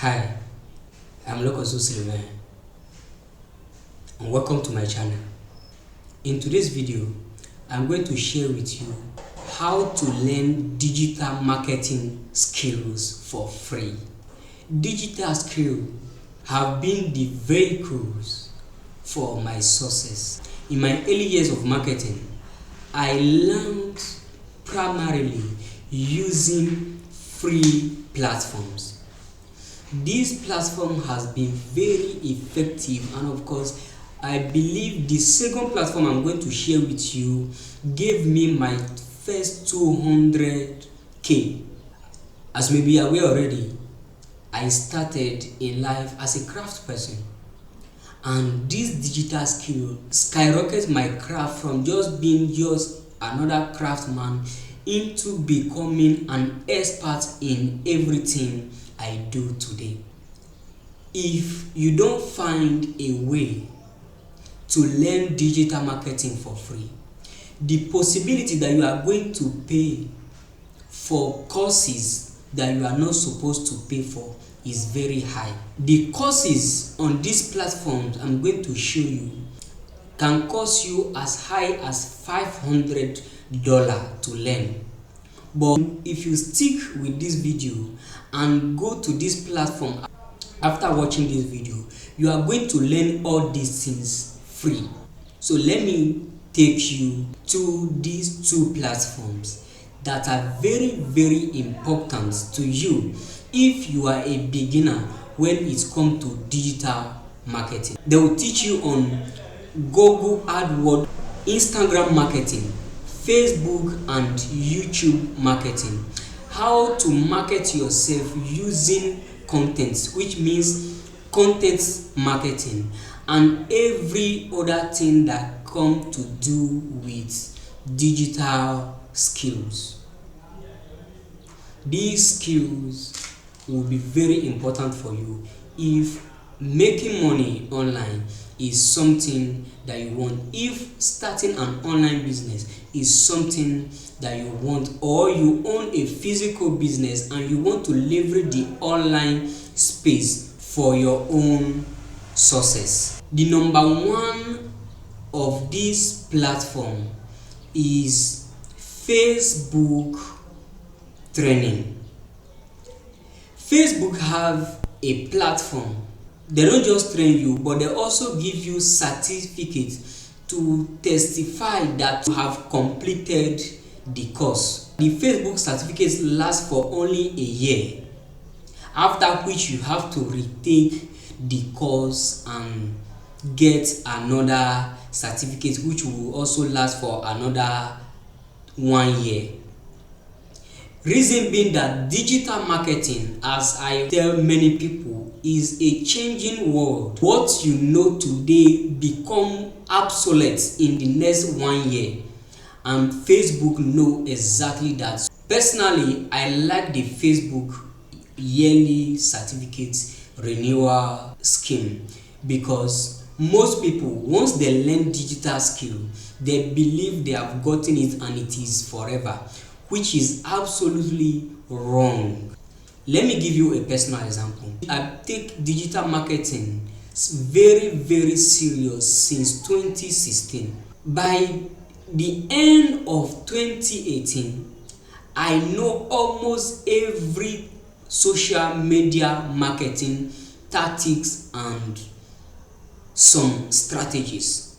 Hi, I'm Lokoso Sylvain and welcome to my channel. In today's video, I'm going to share with you how to learn digital marketing skills for free. Digital skills have been the vehicles for my success. In my early years of marketing, I learned primarily using free platforms. This platform has been very effective, and of course I believe the second platform I'm going to share with you gave me my first 200k. As you may be aware already, I started in life as a craft person, and this digital skill skyrocketed my craft from just being another craftsman into becoming an expert in everything I do today. If you don't find a way to learn digital marketing for free, the possibility that you are going to pay for courses that you are not supposed to pay for is very high. The courses on these platforms I'm going to show you can cost you as high as $500 to learn. But if you stick with this video and go to this platform after watching this video, you are going to learn all these things free. So let me take you to these two platforms that are very important to you if you are a beginner when it comes to digital marketing. They will teach you on Google AdWords, Instagram marketing, Facebook and YouTube marketing, how to market yourself using content, which means content marketing, and every other thing that comes to do with digital skills. These skills will be very important for you if making money online is something that you want, if starting an online business is something that you want, or you own a physical business and you want to leverage the online space for your own success. The number one of this platform is Facebook training. Facebook have a platform. They don't just train you, but they also give you certificates to testify that you have completed the course. The Facebook certificates last for only a year, after which you have to retake the course and get another certificate which will also last for another 1 year. Reason being that digital marketing, as I tell many people, is a changing world. What you know today become obsolete in the next 1 year, and Facebook know exactly that. Personally, I like the Facebook yearly certificate renewal scheme, because most people, once they learn digital skill, they believe they have gotten it and it is forever, which is absolutely wrong. Let me give you a personal example. I take digital marketing very serious since 2016. By the end of 2018, I know almost every social media marketing tactics and some strategies.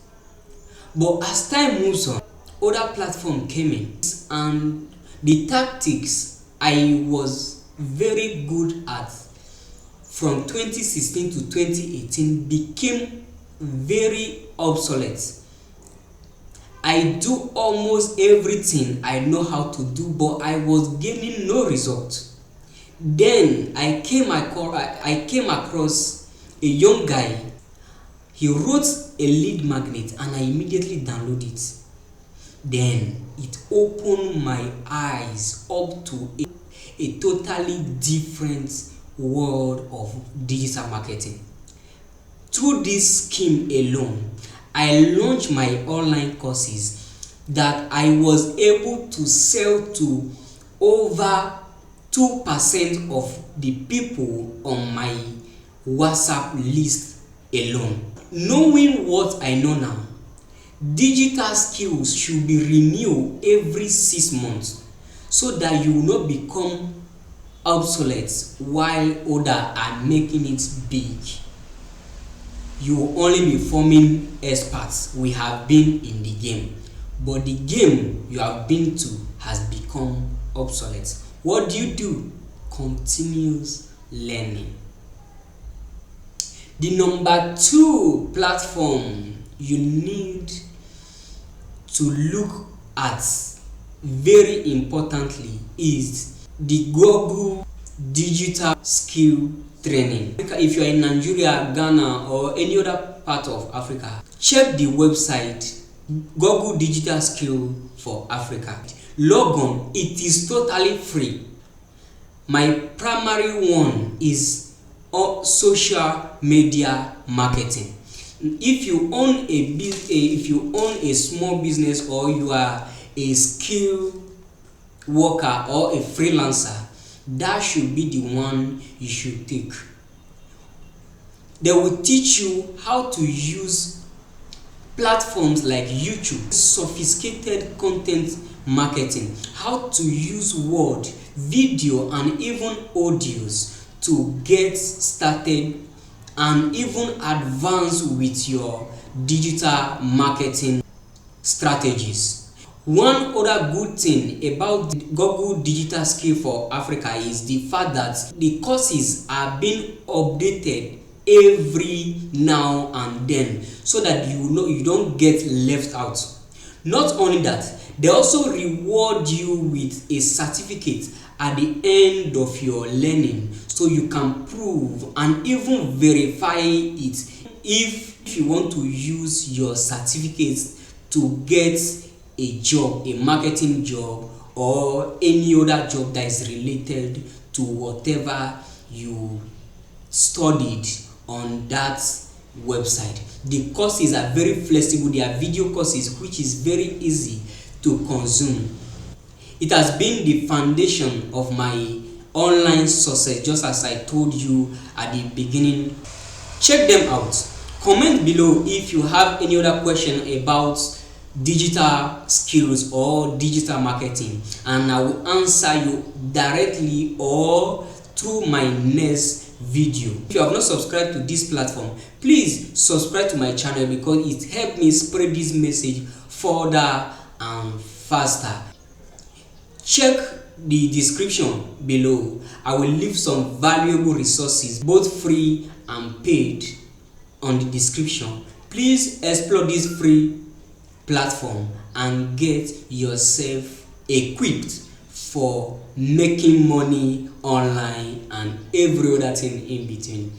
But as time moves on, other platforms came in, and the tactics I was very good at from 2016 to 2018 became very obsolete. I do almost everything I know how to do, but I was gaining no result. Then I came across a young guy. He wrote a lead magnet and I immediately downloaded it. Then it opened my eyes up to a totally different world of digital marketing. Through this scheme alone, I launched my online courses that I was able to sell to over 2% of the people on my WhatsApp list alone. Knowing what I know now, digital skills should be renewed every 6 months so that you will not become obsolete while others are making it big. You will only be forming experts. We have been in the game, but the game you have been to has become obsolete. What do? Continuous learning. The number 2 platform you need to look at very importantly is the Google Digital Skill Training. If you are in Nigeria, Ghana, or any other part of Africa, check the website Google Digital Skill for Africa. Log on, it is totally free. My primary one is social media marketing. If you own a small business, or you are a skilled worker or a freelancer, that should be the one you should take. They will teach you how to use platforms like YouTube, sophisticated content marketing, how to use word, video, and even audios to get started and even advance with your digital marketing strategies. One other good thing about Google Digital Skill for Africa is the fact that the courses are being updated every now and then, so that you don't get left out. Not only that, they also reward you with a certificate at the end of your learning, so you can prove and even verify it if you want to use your certificates to get a job, a marketing job, or any other job that is related to whatever you studied on that website. The courses are very flexible. They are video courses which is very easy to consume. It has been the foundation of my online success, just as I told you at the beginning. Check them out. Comment below if you have any other question about digital skills or digital marketing, and I will answer you directly or through my next video. If you have not subscribed to this platform, please subscribe to my channel, because it helps me spread this message further and faster. Check the description below. I will leave some valuable resources, both free and paid, on the description. Please explore this free platform and get yourself equipped for making money online and every other thing in between.